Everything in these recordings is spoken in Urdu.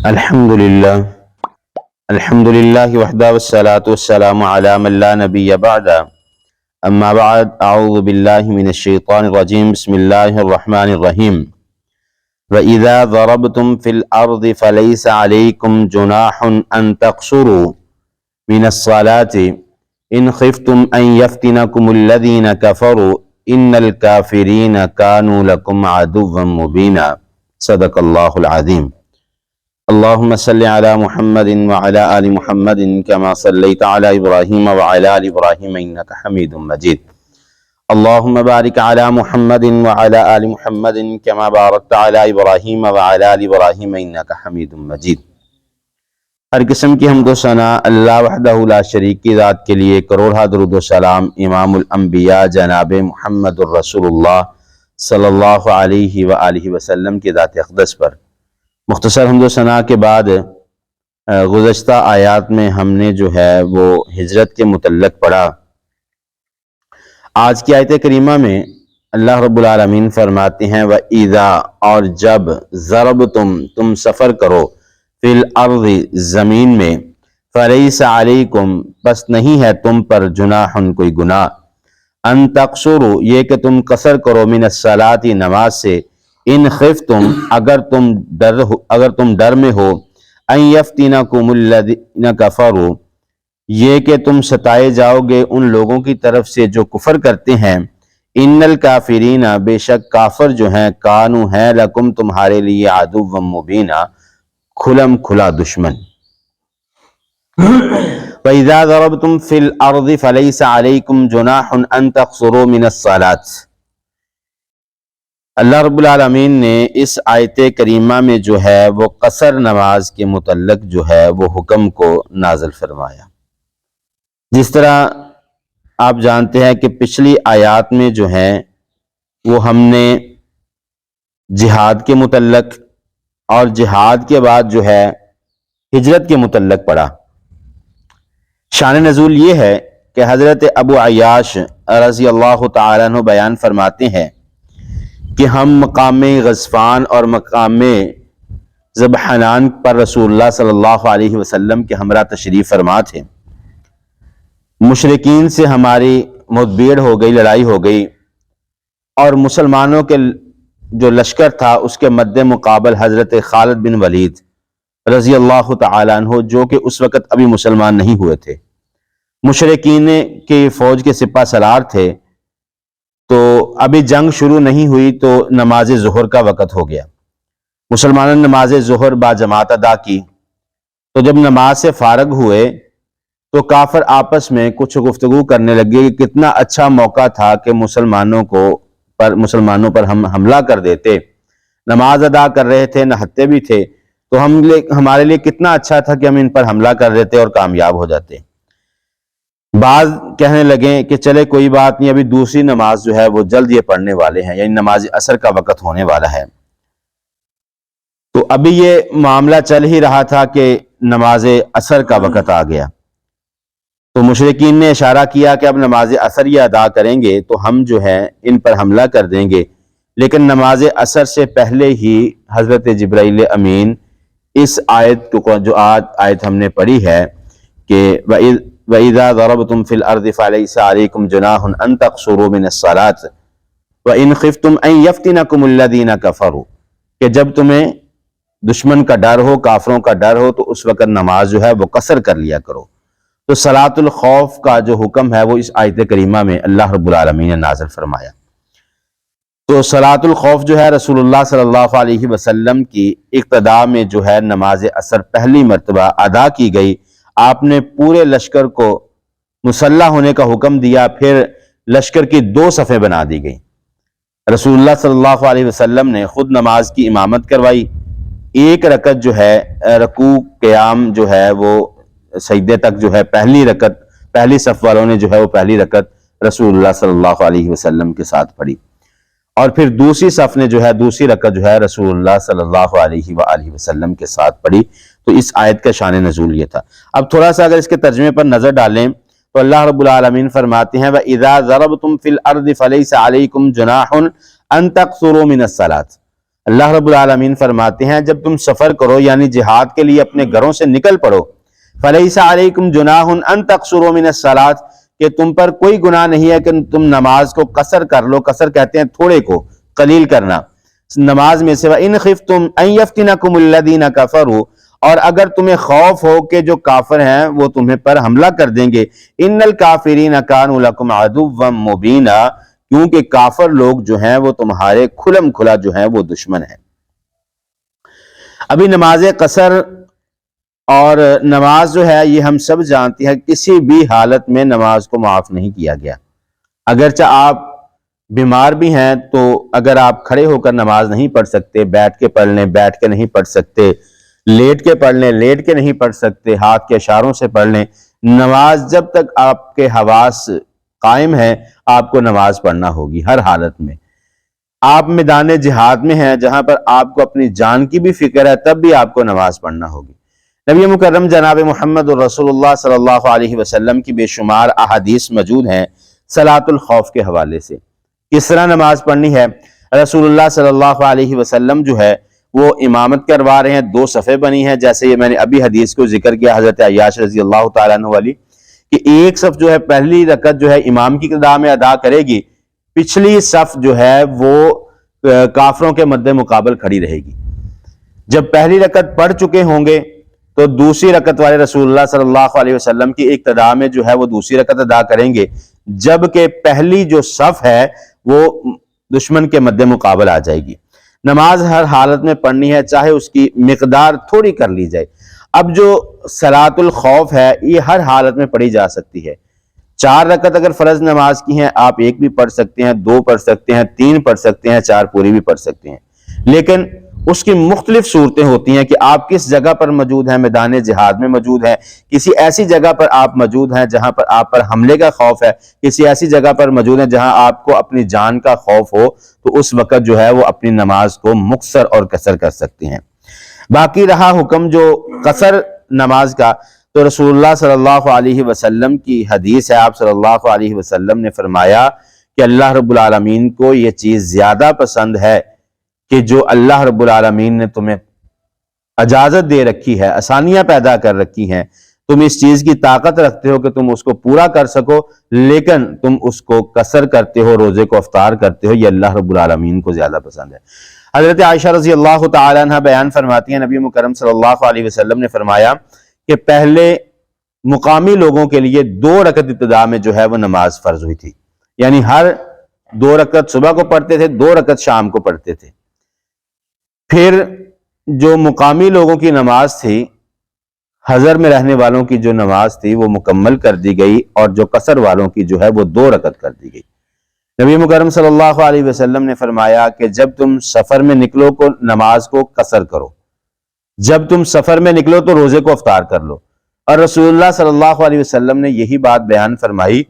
الحمد للہ وحدہ والصلاة والسلام علی من لا نبی بعد اما بعد اعوذ باللہ من الشیطان الرجیم بسم اللہ الرحمن الرحیم وَإِذَا ضَرَبْتُمْ فِي الْأَرْضِ فَلَيْسَ عَلَيْكُمْ جُنَاحٌ أَن تَقْصُرُوا مِنَ الصَّلَاةِ إِنْ خِفْتُمْ أَن يَفْتِنَكُمُ الَّذِينَ كَفَرُوا إِنَّ الْكَافِرِينَ كَانُوا لَكُمْ عَدُوًّا مُبِينًا صدق اللہ العظیم۔ اللہم صلی علی محمد وعلی آل محمد کما صلیت علی ابراہیم وعلی آل ابراہیم انک حمید مجید۔ اللہم بارک علی محمد وعلی آل محمد کما بارکت علی ابراہیم وعلی آل ابراہیم انک حمید مجید۔ ہر قسم کی حمد و ثنا اللہ وحدہ لا شریک کی ذات کے لیے، کروڑہ درود و سلام امام الانبیاء جناب محمد الرسول اللہ صلی اللہ علیہ وآلہ وسلم کی ذات اقدس پر۔ مختصر حمد و ثنا کے بعد گزشتہ آیات میں ہم نے جو ہے وہ ہجرت کے متعلق پڑھا۔ آج کی آیت کریمہ میں اللہ رب العالمین فرماتے ہیں وَإِذَا، اور جب، ضربتم، تم سفر کرو، فی الارض، زمین میں، فَلَيْسَ عَلَيْكُمْ، بس نہیں ہے تم پر، جناح، کوئی گناہ، ان تقصروا، یہ کہ تم قصر کرو، من الصلاۃ، نماز سے، ان خفتم، اگر تم ڈر میں ہو، ان یفتنکم الذین کفروا، یہ کہ تم ستائے جاؤ گے ان لوگوں کی طرف سے جو کفر کرتے ہیں، ان الکافرین، بے شک کافر جو ہیں، کانو ہیں، لکم، تمہارے لیے، عدوا مبینا، کھلم کھلا دشمن۔ وَإِذَا ضَرَبْتُمْ فِي الْأَرْضِ فَلَيْسَ عَلَيْكُمْ جُنَاحٌ أَن تَقْصُرُوا مِنَ الصَّلَاةِ۔ اللہ رب العالمین نے اس آیت کریمہ میں جو ہے وہ قصر نماز کے متعلق جو ہے وہ حکم کو نازل فرمایا۔ جس طرح آپ جانتے ہیں کہ پچھلی آیات میں جو ہیں وہ ہم نے جہاد کے متعلق اور جہاد کے بعد جو ہے ہجرت کے متعلق پڑھا۔ شان نزول یہ ہے کہ حضرت ابو عیاش رضی اللہ تعالیٰ عنہ بیان فرماتے ہیں کہ ہم مقام غزفان اور مقام ذبحنان پر رسول اللہ صلی اللہ علیہ وسلم کے ہمراہ تشریف فرما تھے۔ مشرکین سے ہماری مدبیر ہو گئی، لڑائی ہو گئی، اور مسلمانوں کے جو لشکر تھا اس کے مد مقابل حضرت خالد بن ولید رضی اللہ تعالیٰ عنہ، جو کہ اس وقت ابھی مسلمان نہیں ہوئے تھے، مشرکین کی فوج کے سپہ سالار تھے، تو ابھی جنگ شروع نہیں ہوئی تو نماز ظہر کا وقت ہو گیا۔ مسلمانوں نے نماز ظہر با جماعت ادا کی، تو جب نماز سے فارغ ہوئے تو کافر آپس میں کچھ گفتگو کرنے لگے کہ کتنا اچھا موقع تھا کہ مسلمانوں پر ہم حملہ کر دیتے، نماز ادا کر رہے تھے، نہتے بھی تھے، تو ہمارے لیے کتنا اچھا تھا کہ ہم ان پر حملہ کر دیتے اور کامیاب ہو جاتے۔ بعض کہنے لگے کہ چلے کوئی بات نہیں، ابھی دوسری نماز جو ہے وہ جلد یہ پڑھنے والے ہیں، یعنی نماز عصر کا وقت ہونے والا ہے۔ تو ابھی یہ معاملہ چل ہی رہا تھا کہ نماز عصر کا وقت آ گیا، تو مشرکین نے اشارہ کیا کہ اب نماز عصر یہ ادا کریں گے تو ہم جو ہے ان پر حملہ کر دیں گے، لیکن نماز عصر سے پہلے ہی حضرت جبرائیل امین اس آیت کو، جو آیت ہم نے پڑھی ہے کہ وَإِذَا ضَرَبْتُمْ فِي الْأَرْضِ فَلَيْسَ عَلَيْكُمْ جُنَاحٌ أَن تَقْصُرُوا مِنَ الصَّلَاةِ وَإِنْ خِفْتُمْ أَن يَفْتِنَكُمُ الَّذِينَ كَفَرُوا، کہ جب تمہیں دشمن کا ڈر ہو، کافروں کا ڈر ہو، تو اس وقت نماز جو ہے وہ قصر کر لیا کرو۔ تو صلاۃ الخوف کا جو حکم ہے وہ اس آیت کریمہ میں اللہ رب العالمین نے نازل فرمایا۔ تو صلاۃ الخوف جو ہے رسول اللہ صلی اللہ علیہ وسلم کی اقتداء میں جو ہے نماز عصر پہلی مرتبہ ادا کی گئی۔ آپ نے پورے لشکر کو مسلح ہونے کا حکم دیا، پھر لشکر کی 2 صفیں بنا دی گئی۔ رسول اللہ صلی اللہ علیہ وسلم نے خود نماز کی امامت کروائی، 1 رکعت جو ہے رکوع قیام جو ہے وہ سجدے تک جو ہے پہلی صف والوں نے جو ہے وہ پہلی رکعت رسول اللہ صلی اللہ علیہ وسلم کے ساتھ پڑھی، اور پھر دوسری صف نے جو ہے دوسری رکعت جو ہے رسول اللہ صلی اللہ علیہ وآلہ وسلم کے ساتھ پڑھی۔ تو اس آیت کا شان نزول یہ تھا۔ اب تھوڑا سا اگر اس کے ترجمے پر نظر ڈالیں تو اللہ رب العالمین فرماتے ہیں وَإِذَا ضَرَبْتُمْ فِي الْأَرْضِ فَلَيْسَ عَلَيْكُمْ جُنَاحٌ أَن تَقْصُرُوا مِنَ الصَّلَاةِ۔ اللہ رب العالمین فرماتے ہیں جب تم سفر کرو یعنی جہاد کے لیے اپنے گھروں سے نکل پڑو، فَلَيْسَ عَلَيْكُمْ جُنَاحٌ أَن تَقْصُرُوا مِنَ الصَّلَاةِ کہ تم پر کوئی گناہ نہیں ہے کہ تم نماز کو قصر کر لو۔ قصر کہتے ہیں تھوڑے کو، قلیل کرنا نماز میں سے۔ وَإِنْ خِفْتُمْ أَن يَفْتِنَكُمُ الَّذِينَ كَفَرُوا اور اگر تمہیں خوف ہو کہ جو کافر ہیں وہ تمہیں پر حملہ کر دیں گے، إِنَّ الْكَافِرِينَ كَانُوا لَكُمْ عَدُوًّا مُبِينًا کیونکہ کافر لوگ جو ہیں وہ تمہارے کھلم کھلا جو ہیں وہ دشمن ہیں۔ ابھی نماز قصر اور نماز جو ہے یہ ہم سب جانتے ہیں کسی بھی حالت میں نماز کو معاف نہیں کیا گیا۔ اگرچہ آپ بیمار بھی ہیں تو اگر آپ کھڑے ہو کر نماز نہیں پڑھ سکتے، بیٹھ کے پڑھ لیں، بیٹھ کے نہیں پڑھ سکتے، لیٹ کے پڑھ لیں، لیٹ کے نہیں پڑھ سکتے، ہاتھ کے اشاروں سے پڑھ لیں۔ نماز جب تک آپ کے حواس قائم ہیں آپ کو نماز پڑھنا ہوگی ہر حالت میں۔ آپ میدان جہاد میں ہیں جہاں پر آپ کو اپنی جان کی بھی فکر ہے تب بھی آپ کو نماز پڑھنا ہوگی۔ نبی مکرم جناب محمد رسول اللہ صلی اللہ علیہ وسلم کی بے شمار احادیث موجود ہیں صلاۃ الخوف کے حوالے سے، کس طرح نماز پڑھنی ہے۔ رسول اللہ صلی اللہ علیہ وسلم جو ہے وہ امامت کروا رہے ہیں، 2 صفیں بنی ہیں، جیسے یہ میں نے ابھی حدیث کو ذکر کیا حضرت عیاش رضی اللہ تعالیٰ عنہ والی، کہ ایک صف جو ہے پہلی رکعت جو ہے امام کی قضاء میں ادا کرے گی، پچھلی صف جو ہے وہ کافروں کے مد مقابل کھڑی رہے گی۔ جب پہلی رکعت پڑھ چکے ہوں گے تو دوسری رکعت والے رسول اللہ صلی اللہ علیہ وسلم کی اقتداء میں جو ہے وہ دوسری رکعت ادا کریں گے، جبکہ پہلی جو صف ہے وہ دشمن کے مد مقابل آ جائے گی۔ نماز ہر حالت میں پڑھنی ہے، چاہے اس کی مقدار تھوڑی کر لی جائے۔ اب جو صلاۃ الخوف ہے یہ ہر حالت میں پڑھی جا سکتی ہے۔ 4 رکعت اگر فرض نماز کی ہیں آپ 1 بھی پڑھ سکتے ہیں، 2 پڑھ سکتے ہیں، 3 پڑھ سکتے ہیں، 4 پوری بھی پڑھ سکتے ہیں، لیکن اس کی مختلف صورتیں ہوتی ہیں کہ آپ کس جگہ پر موجود ہیں، میدان جہاد میں موجود ہیں، کسی ایسی جگہ پر آپ موجود ہیں جہاں پر آپ پر حملے کا خوف ہے، کسی ایسی جگہ پر موجود ہیں جہاں آپ کو اپنی جان کا خوف ہو، تو اس وقت جو ہے وہ اپنی نماز کو مختصر اور قصر کر سکتے ہیں۔ باقی رہا حکم جو قصر نماز کا، تو رسول اللہ صلی اللہ علیہ وسلم کی حدیث ہے، آپ صلی اللہ علیہ وسلم نے فرمایا کہ اللہ رب العالمین کو یہ چیز زیادہ پسند ہے کہ جو اللہ رب العالمین نے تمہیں اجازت دے رکھی ہے، آسانیاں پیدا کر رکھی ہیں، تم اس چیز کی طاقت رکھتے ہو کہ تم اس کو پورا کر سکو، لیکن تم اس کو قصر کرتے ہو، روزے کو افطار کرتے ہو، یہ اللہ رب العالمین کو زیادہ پسند ہے۔ حضرت عائشہ رضی اللہ تعالی عنہ بیان فرماتی ہیں نبی مکرم صلی اللہ علیہ وسلم نے فرمایا کہ پہلے مقامی لوگوں کے لیے 2 رکعت ابتدا میں جو ہے وہ نماز فرض ہوئی تھی، یعنی ہر 2 رکعت صبح کو پڑھتے تھے، 2 رکعت شام کو پڑھتے تھے۔ پھر جو مقامی لوگوں کی نماز تھی، حضر میں رہنے والوں کی جو نماز تھی وہ مکمل کر دی گئی، اور جو قصر والوں کی جو ہے وہ 2 رکعت کر دی گئی۔ نبی مکرم صلی اللہ علیہ وسلم نے فرمایا کہ جب تم سفر میں نکلو کو نماز کو قصر کرو، جب تم سفر میں نکلو تو روزے کو افطار کر لو۔ اور رسول اللہ صلی اللہ علیہ وسلم نے یہی بات بیان فرمائی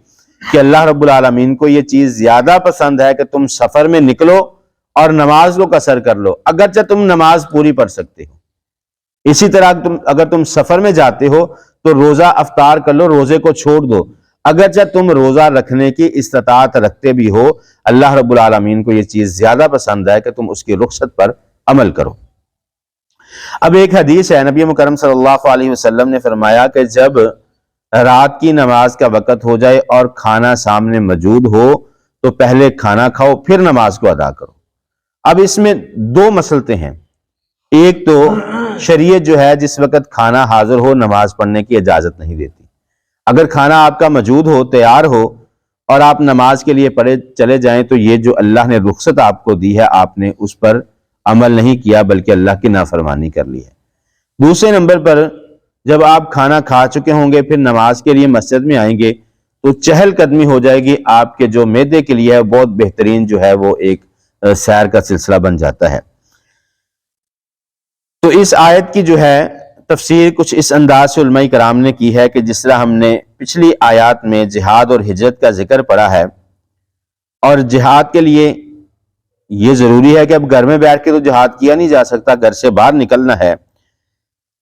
کہ اللہ رب العالمین کو یہ چیز زیادہ پسند ہے کہ تم سفر میں نکلو اور نماز کو قصر کر لو، اگرچہ تم نماز پوری پڑھ سکتے ہو۔ اسی طرح اگر تم سفر میں جاتے ہو تو روزہ افطار کر لو، روزے کو چھوڑ دو، اگرچہ تم روزہ رکھنے کی استطاعت رکھتے بھی ہو، اللہ رب العالمین کو یہ چیز زیادہ پسند ہے کہ تم اس کی رخصت پر عمل کرو۔ اب ایک حدیث ہے، نبی مکرم صلی اللہ علیہ وسلم نے فرمایا کہ جب رات کی نماز کا وقت ہو جائے اور کھانا سامنے موجود ہو تو پہلے کھانا کھاؤ پھر نماز کو ادا کرو۔ اب اس میں 2 مسئلے ہیں، ایک تو شریعت جو ہے جس وقت کھانا حاضر ہو نماز پڑھنے کی اجازت نہیں دیتی۔ اگر کھانا آپ کا موجود ہو، تیار ہو، اور آپ نماز کے لیے پڑھے چلے جائیں تو یہ جو اللہ نے رخصت آپ کو دی ہے آپ نے اس پر عمل نہیں کیا بلکہ اللہ کی نافرمانی کر لی ہے۔ دوسرے نمبر پر جب آپ کھانا کھا چکے ہوں گے پھر نماز کے لیے مسجد میں آئیں گے تو چہل قدمی ہو جائے گی، آپ کے جو معدے کے لیے ہے بہت بہترین جو ہے وہ ایک سیر کا سلسلہ بن جاتا ہے۔ تو اس آیت کی جو ہے تفسیر کچھ اس انداز سے علماء کرام نے کی ہے کہ جس طرح ہم نے پچھلی آیات میں جہاد اور ہجرت کا ذکر پڑھا ہے، اور جہاد کے لیے یہ ضروری ہے کہ اب گھر میں بیٹھ کے تو جہاد کیا نہیں جا سکتا، گھر سے باہر نکلنا ہے،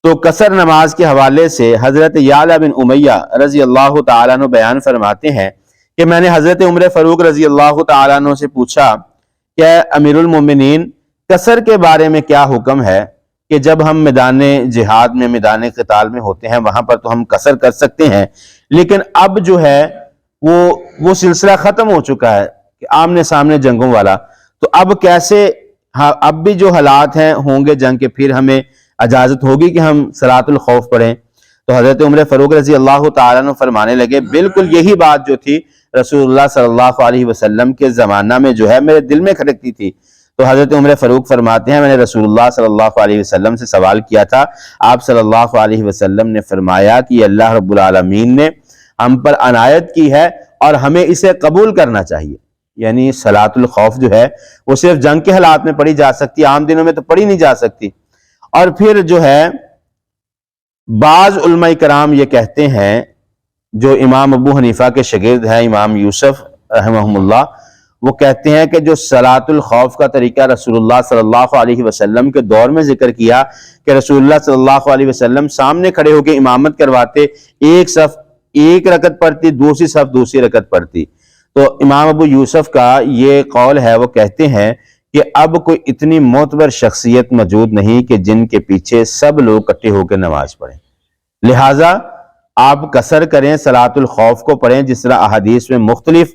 تو قصر نماز کے حوالے سے حضرت یعلا بن امیہ رضی اللہ تعالیٰ عنہ بیان فرماتے ہیں کہ میں نے حضرت عمر فاروق رضی اللہ تعالیٰ عنہ سے پوچھا کہ امیر المومنین قصر کے بارے میں کیا حکم ہے کہ جب ہم میدان جہاد میں، میدان قتال میں ہوتے ہیں، وہاں پر تو ہم قصر کر سکتے ہیں، لیکن اب جو ہے وہ سلسلہ ختم ہو چکا ہے کہ آمنے سامنے جنگوں والا، تو اب کیسے، اب بھی جو حالات ہیں ہوں گے جنگ کے، پھر ہمیں اجازت ہوگی کہ ہم صلاۃ الخوف پڑھیں؟ تو حضرت عمر فاروق رضی اللہ تعالیٰ عنہ فرمانے لگے، بالکل یہی بات جو تھی رسول اللہ صلی اللہ علیہ وسلم کے زمانہ میں جو ہے میرے دل میں کھٹکتی تھی۔ تو حضرت عمر فاروق فرماتے ہیں، میں نے رسول اللہ صلی اللہ علیہ وسلم سے سوال کیا تھا، آپ صلی اللہ علیہ وسلم نے فرمایا کہ اللہ رب العالمین نے ہم پر عنایت کی ہے اور ہمیں اسے قبول کرنا چاہیے۔ یعنی صلاۃ الخوف جو ہے وہ صرف جنگ کے حالات میں پڑھی جا سکتی، عام دنوں میں تو پڑھی نہیں جا سکتی۔ اور پھر جو ہے بعض علماء کرام یہ کہتے ہیں، جو امام ابو حنیفہ کے شاگرد ہیں امام یوسف رحمہ اللہ، وہ کہتے ہیں کہ جو صلاۃ الخوف کا طریقہ رسول اللہ صلی اللہ علیہ وسلم کے دور میں ذکر کیا کہ رسول اللہ صلی اللہ علیہ وسلم سامنے کھڑے ہو کے امامت کرواتے، ایک صف ایک رکعت پڑھتی، دوسری صف دوسری رکعت پڑھتی۔ تو امام ابو یوسف کا یہ قول ہے، وہ کہتے ہیں کہ اب کوئی اتنی معتبر شخصیت موجود نہیں کہ جن کے پیچھے سب لوگ اکٹھے ہو کے نماز پڑھیں، لہٰذا آپ قصر کریں، صلاۃ الخوف کو پڑھیں۔ جس طرح احادیث میں مختلف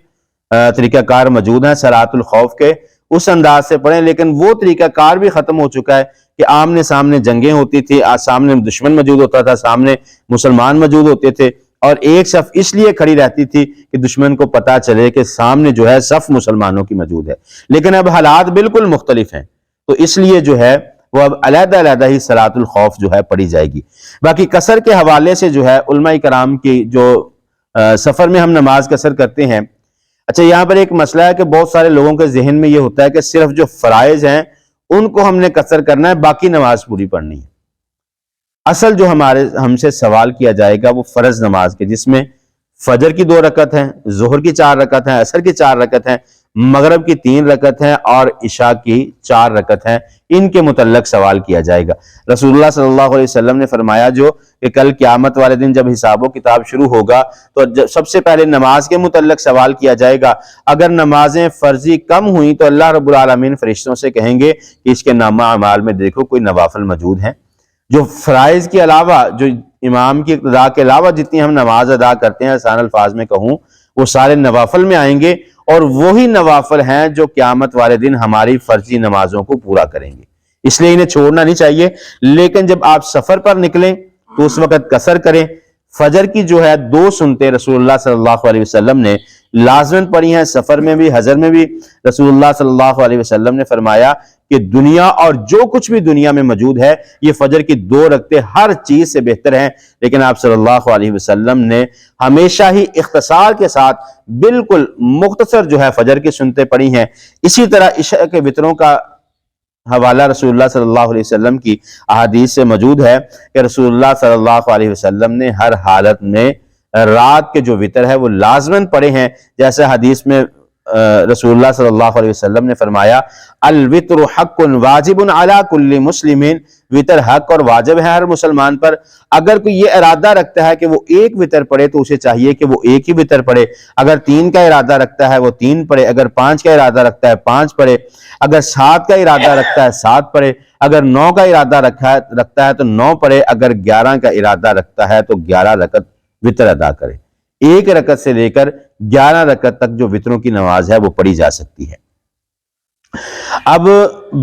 طریقہ کار موجود ہیں صلاۃ الخوف کے، اس انداز سے پڑھیں، لیکن وہ طریقہ کار بھی ختم ہو چکا ہے کہ آمنے سامنے جنگیں ہوتی تھی، سامنے دشمن موجود ہوتا تھا، سامنے مسلمان موجود ہوتے تھے، اور ایک صف اس لیے کھڑی رہتی تھی کہ دشمن کو پتا چلے کہ سامنے جو ہے صف مسلمانوں کی موجود ہے، لیکن اب حالات بالکل مختلف ہیں، تو اس لیے جو ہے وہ اب علیحدہ علیحدہ ہی صلاۃ الخوف جو ہے پڑھی جائے گی۔ باقی قصر کے حوالے سے جو ہے علماء کرام کی جو سفر میں ہم نماز قصر کرتے ہیں، اچھا یہاں پر ایک مسئلہ ہے کہ بہت سارے لوگوں کے ذہن میں یہ ہوتا ہے کہ صرف جو فرائض ہیں ان کو ہم نے قصر کرنا ہے، باقی نماز پوری پڑھنی ہے۔ اصل جو ہم سے سوال کیا جائے گا وہ فرض نماز کے، جس میں فجر کی 2 رکعت ہیں، ظہر کی 4 رکعت ہیں، عصر کی 4 رکعت ہیں، مغرب کی 3 رکعت ہیں اور عشاء کی 4 رکعت ہیں، ان کے متعلق سوال کیا جائے گا۔ رسول اللہ صلی اللہ علیہ وسلم نے فرمایا جو کہ کل قیامت والے دن جب حساب و کتاب شروع ہوگا تو سب سے پہلے نماز کے متعلق سوال کیا جائے گا۔ اگر نمازیں فرضی کم ہوئیں تو اللہ رب العالمین فرشتوں سے کہیں گے کہ اس کے نامہ اعمال میں دیکھو کوئی نوافل موجود ہیں۔ جو فرائض کے علاوہ، جو امام کی اقتداء کے علاوہ جتنی ہم نماز ادا کرتے ہیں، آسان الفاظ میں کہوں، وہ سارے نوافل میں آئیں گے، اور وہی نوافل ہیں جو قیامت والے دن ہماری فرضی نمازوں کو پورا کریں گے، اس لیے انہیں چھوڑنا نہیں چاہیے۔ لیکن جب آپ سفر پر نکلیں تو اس وقت قصر کریں۔ فجر کی جو ہے 2 سنتیں رسول اللہ صلی اللہ علیہ وسلم نے لازماً پڑھی ہیں، سفر میں بھی حضر میں بھی۔ رسول اللہ صلی اللہ علیہ وسلم نے فرمایا کہ دنیا اور جو کچھ بھی دنیا میں موجود ہے، یہ فجر کی 2 رکعتیں ہر چیز سے بہتر ہیں، لیکن آپ صلی اللہ علیہ وسلم نے ہمیشہ ہی اختصار کے ساتھ بالکل مختصر جو ہے فجر کی سنتیں پڑھی ہیں۔ اسی طرح عشاء کے وتروں کا حوالہ رسول اللہ صلی اللہ علیہ وسلم کی احادیث سے موجود ہے کہ رسول اللہ صلی اللہ علیہ وسلم نے ہر حالت میں رات کے جو وتر ہے وہ لازماً پڑھے ہیں، جیسے حدیث میں رسول اللہ صلی اللہ علیہ وسلم نے فرمایا الوتر حق واجب علی کل مسلم، وتر حق اور واجب ہے ہر مسلمان پر۔ اگر کوئی یہ ارادہ رکھتا ہے کہ وہ 1 وتر پڑھے تو اسے چاہیے کہ وہ 1 ہی وتر پڑھے، اگر 3 کا ارادہ رکھتا ہے وہ 3 پڑھے، اگر 5 کا ارادہ رکھتا ہے 5 پڑھے، اگر 7 کا ارادہ رکھتا ہے 7 پڑھے، اگر 9 کا ارادہ رکھتا ہے تو 9 پڑھے، اگر 11 کا ارادہ رکھتا ہے تو 11 رکعت وتر ادا کرے۔ 1 رکعت سے لے کر 11 رکعت تک جو وتروں کی نماز ہے وہ پڑھی جا سکتی ہے۔ اب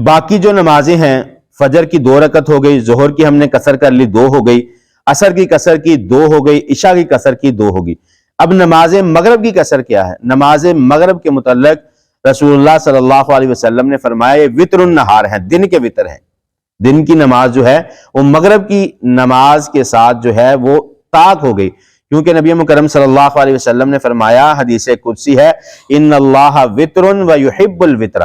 باقی جو نمازیں ہیں، فجر کی 2 رکعت ہو گئی، ظہر کی ہم نے قصر کر لی 2 ہو گئی، عصر کی قصر کی 2 ہو گئی، عشاء کی قصر کی 2 ہوگی۔ اب نماز مغرب کی قصر کیا ہے؟ نماز مغرب کے متعلق رسول اللہ صلی اللہ علیہ وسلم نے فرمایا یہ وتر النہار ہے، دن کے وتر ہے۔ دن کی نماز جو ہے وہ مغرب کی نماز کے ساتھ جو ہے وہ طاق ہو گئی، کیونکہ نبی مکرم صلی اللہ علیہ وسلم نے فرمایا، حدیث قدسی ہے، ان اللہ وتر و یحب الوتر،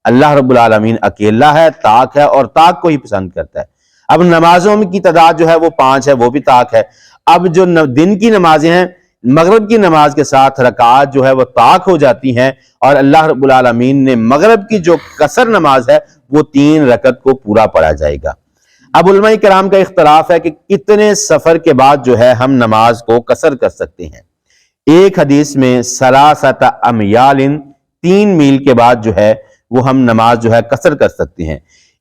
اللہ رب العالمین اکیلا ہے، طاق ہے اور طاق کو ہی پسند کرتا ہے۔ اب نمازوں کی تعداد جو ہے وہ 5 ہے، وہ بھی طاق ہے۔ اب جو دن کی نمازیں ہیں، مغرب کی نماز کے ساتھ رکعات جو ہے وہ طاق ہو جاتی ہیں، اور اللہ رب العالمین نے مغرب کی جو قصر نماز ہے وہ 3 رکعت کو پورا پڑھا جائے گا۔ اب علماء کرام کا اختلاف ہے کہ کتنے سفر کے بعد جو ہے ہم نماز کو قصر کر سکتے ہیں۔ ایک حدیث میں 3 امیال 3 میل کے بعد جو ہے وہ ہم نماز جو ہے قصر کر سکتے ہیں۔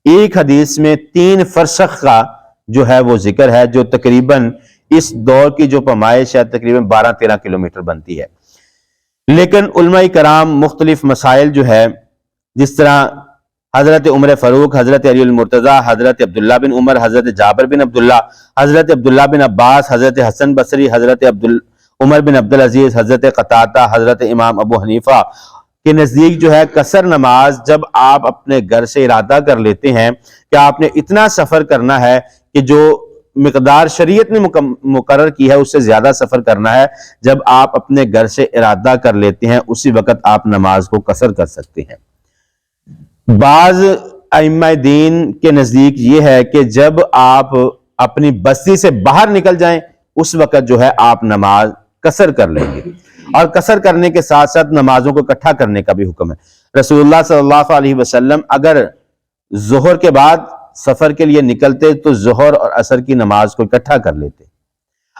ایک حدیث میں 3 فرسخ کا جو ہے وہ ذکر ہے، جو تقریباً اس دور کی جو پیمائش ہے تقریباً 12-13 کلومیٹر بنتی ہے۔ لیکن علماء کرام مختلف مسائل جو ہے، جس طرح حضرت عمر فاروق، حضرت علی المرتضیٰ، حضرت عبداللہ بن عمر، حضرت جابر بن عبداللہ، حضرت عبداللہ بن عباس، حضرت حسن بصری، حضرت عمر بن عبدالعزیز، حضرت قتادہ، حضرت امام ابو حنیفہ کے نزدیک جو ہے قصر نماز جب آپ اپنے گھر سے ارادہ کر لیتے ہیں کہ آپ نے اتنا سفر کرنا ہے کہ جو مقدار شریعت نے مقرر کی ہے اس سے زیادہ سفر کرنا ہے، جب آپ اپنے گھر سے ارادہ کر لیتے ہیں اسی وقت آپ نماز کو قصر کر سکتے ہیں۔ بعض ائمہ دین کے نزدیک یہ ہے کہ جب آپ اپنی بستی سے باہر نکل جائیں اس وقت جو ہے آپ نماز قصر کر لیں گے، اور قصر کرنے کے ساتھ ساتھ نمازوں کو اکٹھا کرنے کا بھی حکم ہے۔ رسول اللہ صلی اللہ علیہ وسلم اگر ظہر کے بعد سفر کے لیے نکلتے تو ظہر اور عصر کی نماز کو اکٹھا کر لیتے۔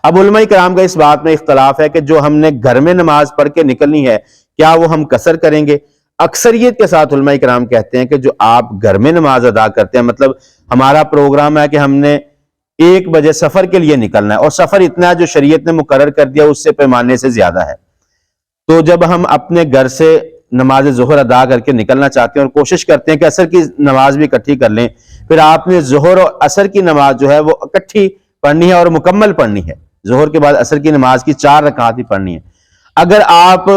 اب علماء کرام کا اس بات میں اختلاف ہے کہ جو ہم نے گھر میں نماز پڑھ کے نکلنی ہے کیا وہ ہم قصر کریں گے؟ اکثریت کے ساتھ علماء کرام کہتے ہیں کہ جو آپ گھر میں نماز ادا کرتے ہیں، مطلب ہمارا پروگرام ہے کہ ہم نے 1 بجے سفر کے لیے نکلنا ہے اور سفر اتنا ہے جو شریعت نے مقرر کر دیا اس سے پیمانے سے زیادہ ہے، تو جب ہم اپنے گھر سے نماز ظہر ادا کر کے نکلنا چاہتے ہیں اور کوشش کرتے ہیں کہ عصر کی نماز بھی اکٹھی کر لیں، پھر آپ نے ظہر اور عصر کی نماز جو ہے وہ اکٹھی پڑھنی ہے اور مکمل پڑھنی ہے۔ ظہر کے بعد عصر کی نماز کی 4 رکعات ہی پڑھنی ہے۔ اگر آپ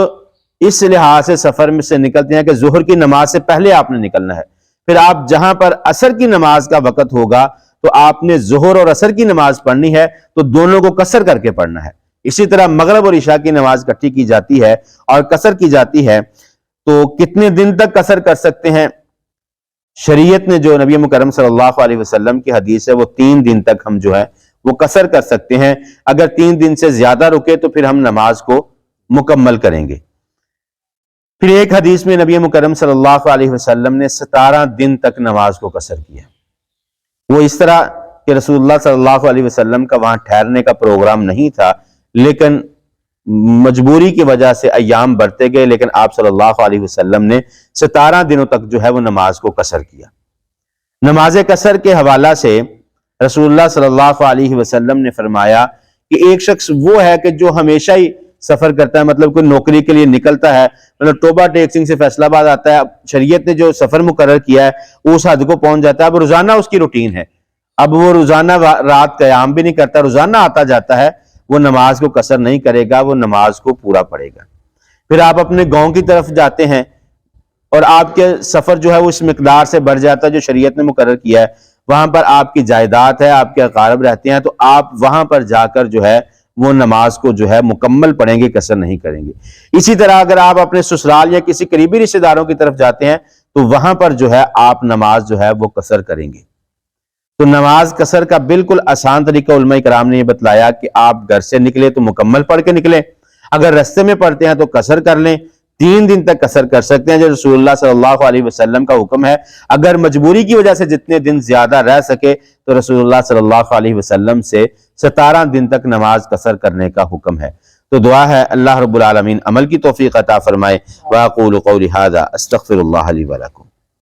اس لحاظ سے سفر میں سے نکلتے ہیں کہ ظہر کی نماز سے پہلے آپ نے نکلنا ہے، پھر آپ جہاں پر عصر کی نماز کا وقت ہوگا تو آپ نے ظہر اور عصر کی نماز پڑھنی ہے تو دونوں کو قصر کر کے پڑھنا ہے۔ اسی طرح مغرب اور عشاء کی نماز اکٹھی کی جاتی ہے اور قصر کی جاتی ہے، تو کتنے دن تک قصر کر سکتے ہیں؟ شریعت نے جو نبی مکرم صلی اللہ علیہ وسلم کی حدیث ہے وہ 3 دن تک ہم جو ہے وہ قصر کر سکتے ہیں۔ اگر 3 دن سے زیادہ رکے تو پھر ہم نماز کو مکمل کریں گے۔ پھر ایک حدیث میں نبی مکرم صلی اللہ علیہ وسلم نے 17 دن تک نماز کو قصر کیا۔ وہ اس طرح کہ رسول اللہ صلی اللہ علیہ وسلم کا وہاں ٹھہرنے کا پروگرام نہیں تھا، لیکن مجبوری کی وجہ سے ایام بڑھتے گئے، لیکن آپ صلی اللہ علیہ وسلم نے 17 دنوں تک جو ہے وہ نماز کو قصر کیا۔ نماز قصر کے حوالہ سے رسول اللہ صلی اللہ علیہ وسلم نے فرمایا کہ ایک شخص وہ ہے کہ جو ہمیشہ ہی سفر کرتا ہے، مطلب کوئی نوکری کے لیے نکلتا ہے، مطلب ٹوبہ ٹیک سنگھ سے فیصل آباد آتا ہے، شریعت نے جو سفر مقرر کیا ہے اس حد کو پہنچ جاتا ہے، اب روزانہ اس کی روٹین ہے، اب وہ روزانہ رات قیام بھی نہیں کرتا، روزانہ آتا جاتا ہے، وہ نماز کو قصر نہیں کرے گا، وہ نماز کو پورا پڑھے گا۔ پھر آپ اپنے گاؤں کی طرف جاتے ہیں اور آپ کے سفر جو ہے وہ اس مقدار سے بڑھ جاتا ہے جو شریعت نے مقرر کیا ہے، وہاں پر آپ کی جائیداد ہے، آپ کے اقارب رہتے ہیں، تو آپ وہاں پر جا کر جو ہے وہ نماز کو جو ہے مکمل پڑھیں گے، قصر نہیں کریں گے۔ اسی طرح اگر آپ اپنے سسرال یا کسی قریبی رشتہ داروں کی طرف جاتے ہیں تو وہاں پر جو ہے آپ نماز جو ہے وہ قصر کریں گے۔ تو نماز قصر کا بالکل آسان طریقہ علماء کرام نے یہ بتلایا کہ آپ گھر سے نکلے تو مکمل پڑھ کے نکلیں، اگر رستے میں پڑھتے ہیں تو قصر کر لیں، 3 دن تک قصر کر سکتے ہیں جو رسول اللہ صلی اللہ علیہ وسلم کا حکم ہے۔ اگر مجبوری کی وجہ سے جتنے دن زیادہ رہ سکے تو رسول اللہ صلی اللہ علیہ وسلم سے 17 دن تک نماز قصر کرنے کا حکم ہے۔ تو دعا ہے اللہ رب العالمین عمل کی توفیق عطا فرمائے۔ وَأَقُولُ قَوْلِي هَذَا أَسْتَغْفِرُ اللَّهَ لِي وَلَكُمْ۔